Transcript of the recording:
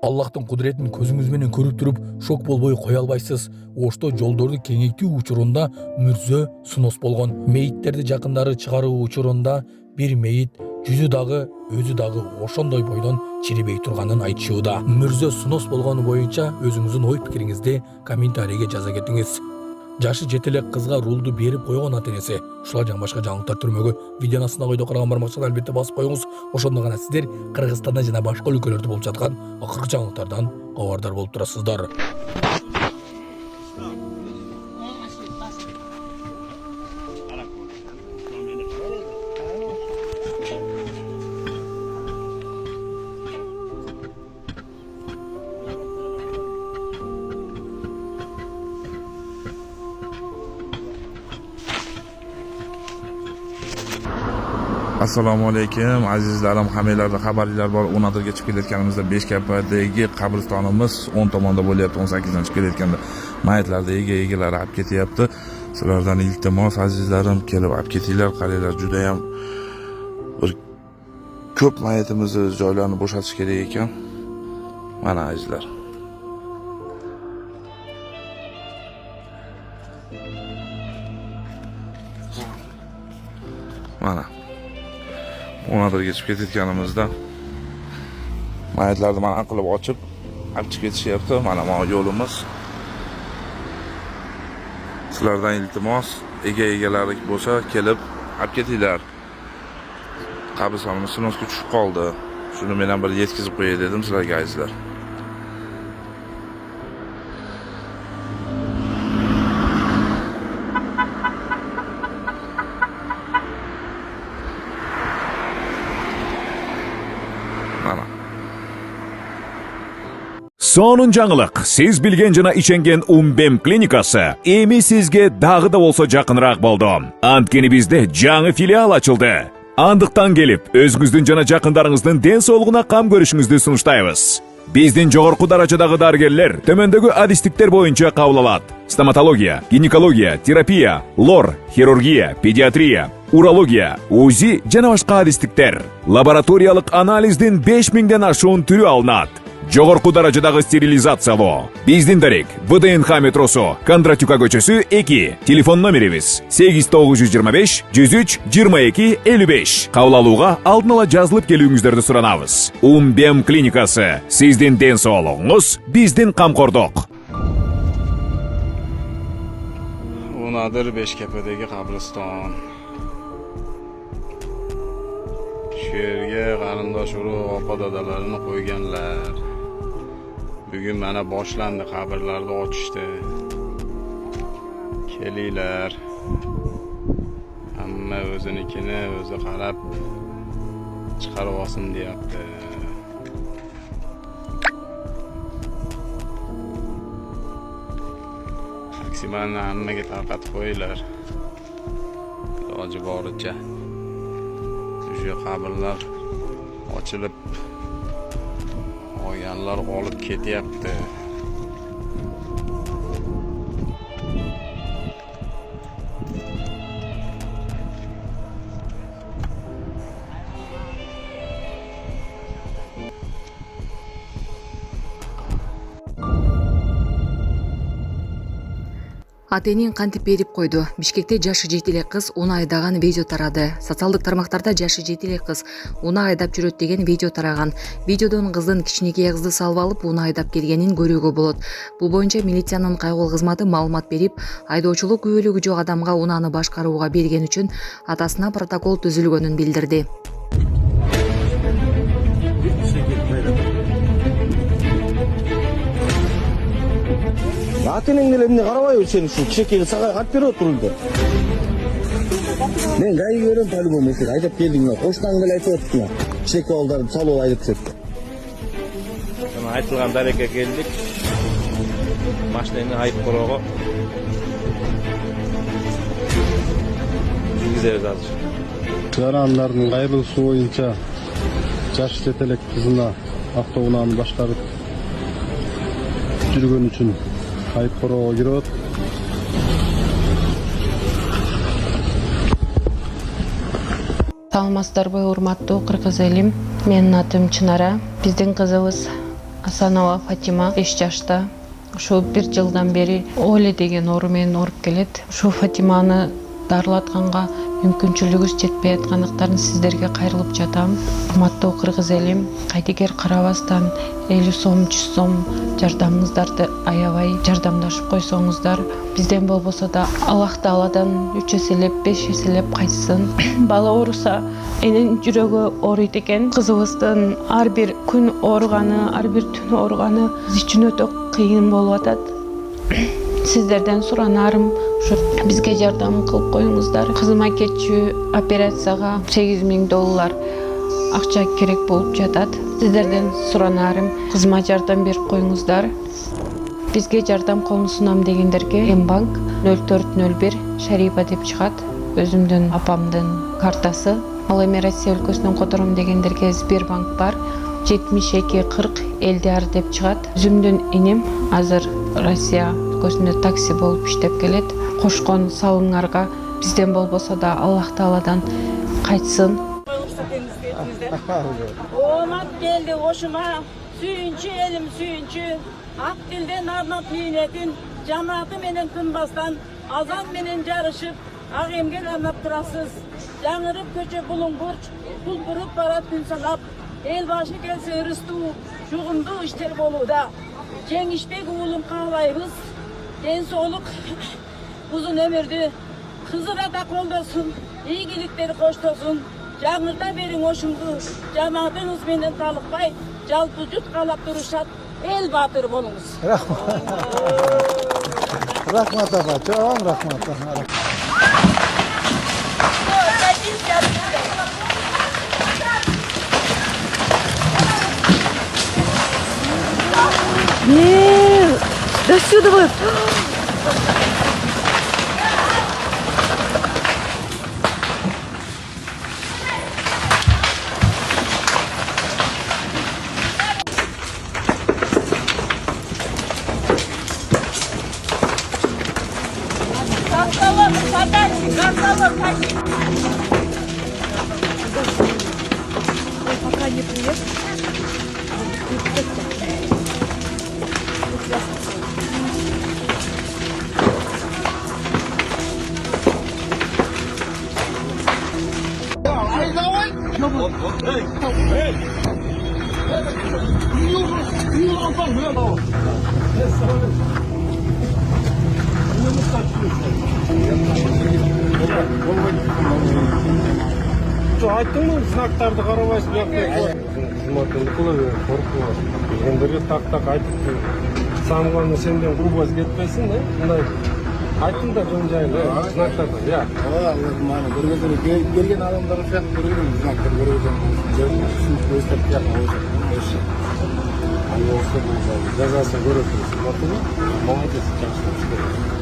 Аллахтын кудретин көзүңүз менен көрүп туруп шок болбой кое албайсыз. Ошто жолдорду кеңейтүү учурунда мүрзө сунос болгон. Мейиттерди жакындары чыгаруу учурунда бир мейит жүзү дагы өзү дагы ошондой бойдон чирибей турганын айтышууда. Мүрзө сунос болгону боюнча өзүңүздүн ой пикириңизди комментарийге жаза кетиңиз. Жашы жете элек кызга рулду берип койгон ата-энеси. Ушулар жана башка жаңылыктар түрмөгү видеонун астына койдо караган бармакчаны албетте басып коюңуз. Ошондо гана сиздер Кыргызстанда жана башка өлкөлөрдө болуп жаткан акыркы жаңылыктардан кабардар болуп турасыздар. Assalomu alaykum azizlarim, hammangizda xabarlar bor. 10 chiqib kelayotganimizda Beshkapdagi qabristonimiz 10 tomonda bo'lyapti. 18dan chiqib kelayotganda mayitlarni egalari olib ketyapti. Sizlardan iltimos azizlarim, kelib olib ketinglar. Qaranglar, juda ham bir ko'p mayitimizni joylarini bo'shatish kerak ekan. Mana azizlar. Mana 10 geçip ketayotganimizda mayitlarni mana qilib ochib olib chiqib ketishyapti. Mana bu yo'limiz. Sizlardan iltimos, egalari bo'lsa kelib olib ketinglar. Qabristonimiz sinosga tushib qoldi. Shuni men ham bir yetkazib qo'yay dedim sizlarga azizlar. Sonun жаңылык. Siz bilgen жана иченген Умбем клиникасы эми сизге дагы да болсо жакыныраак болду. Анткени бизде жаңы филиал ачылды. Андыктан келип, өзүңүздүн жана жакындарыңыздын ден соолугуна кам көрүшүңүздү сунуштайбыз. Биздин жогорку даражадагы дарыгерлер төмөндөгү адистиктер боюнча кабыл алат. Стоматология, гинекология, терапия, лор, хирургия, педиатрия, урология, УЗИ жана башка адистиктер. Лабораториялык анализдин 5000ден ашуун түрү алынат. Жогорку даражадагы стерилизациялоо. Биздин дарек ВДНХ метросу, Кондратюка көчөсү 2. Телефон номерибиз 8925 103 22 55. Кабыл алууга алдын ала жазылып келүүңүздөрдү суранабыз. Умбем клиникасы. Сиздин ден соолугуңуз биздин камкордук. Unadır Beşkepe'deki kabriston. Şu yerge karındaş urug opa dadalarını koyganlar. Bugün mana boshlandı, qabrlarni ochishdi. Kelinglar. Hamma o'zinikini o'zi qarab chiqarib olsin deyapti. Maksimani hammaga tarqatib qo'yinglar. Iloji boricha. Şu qabrlar ochilib olganlar olib ketyapti. Атенин кантип берип койду. Бишкекте жашы 7 элек кыз уна айдаган видео тарады. Социалдык тармактарда жашы 7 элек кыз уна айдап жүрөт деген видео тараган. Видеодон кыздын кичинекей кызды салып алып уна айдап келгенин көрүүгө болот. Бул боюнча милициянын кайгыл кызматы маалымат берип, айдоочулук күбөлүгү жок адамга унаны башкарууга берген үчүн атасына протокол түзүлгөнүн билдирди. Атының елеміне қарабай сен үшін кішекеге сағай қат беріп отырылды. Мен ғайы көрем по-любому есер. Айтап келдің ме? Қоштаңды айтып отырсың. Кішеке олдарын салу айтып сөйтті. Айтылған дарекке келдік. Машинаны айып қорығы. Жүргіземіз азыр. Жарандардың қайғылысы бойынша жаш жетелек қызына автоунаны башқарып жүрген үшін айып қорғауға кирип атат. Саламатсыздарбы, урматтуу кыргыз элим. Менин атым Чынара. Биздин кызыбыз Асанова Фатима 5 жашта. Ошо 1 жылдан бери Оле деген оору менен ооруп келет. Ошо Фатиманы дарылатканга мүмкүнчүлүгүбүз жетпей аткандыктан сиздерге кайрылып жатам. Урматтуу кыргыз элим, кайтегер карабастан 50 сом, 100 сом жардамыңыздарды аябай жардамдашып койсоңуздар, бизден болбосо да Аллах Тааладан 3 эселеп, 5 эселеп кайтсын. Бала ооруса энин жүрөгү ооруйт экен. Кызыбыздын ар бир күн ооруганы, ар бир түн ооруганы биз үчүн өтө кыйын болуп атат. Сиздерден суранарым ушу бизге жардам кылып коюңуздар. Кызыма кетчү операцияга $8,000 акча керек болуп жатат. Сиздерден суранарым кызыма жардам берип коюңуздар. Бизге жардам колун сунам дегендерге Мбанк 0401 Шарипа деп чыгат. Өзүмдүн апамдын картасы. Ал эми Россия өлкөсүнөн котором дегендерге Сбербанк бар. 7240 Элдиар деп чыгат. Өзүмдүн иним азыр Россия өлкөсүндө такси болуп иштеп келет. Кошкон салыңарга бизден болбосо да Аллах Тааладан кайтсын. Оомат келди ошума, сүйүнчү элим сүйүнчү, ак тилден арнап кийинетин, жамааты менен тынбастан, азан менен жарышып, ак эмгек арнап турасыз. Жаңырып көчө булуңгурч, пулпуруп барат күн санап, эл башы келсе ырыстуу, жугумдуу иштер болууда. Жеңишпек уулум каалайбыз, ден соолук, узун өмүрдү, кызыра да колдосун, ийгиликтер коштосун. Жаңырда бериң ошумду, жамаатыңыз менен талыкпай, жалпы жут каалап турушат, эл баатыр болуңуз. Рахмат апа, чоң рахмат. До сюда вот. Пока не приедет. Айттың ба, знактарды қарабайсыз, бұл жақта қызматыңды қыла бер, қорқуға. Ендерге так айтып, самғаны сенден грубость кетпесін, мындай айттың да жөн жайын, знактарды, я. Келген адамдар сияқты көрген знактар көрген түсініп өстіп қияққа Жазасын көріп тұрсың, молодец, жақсы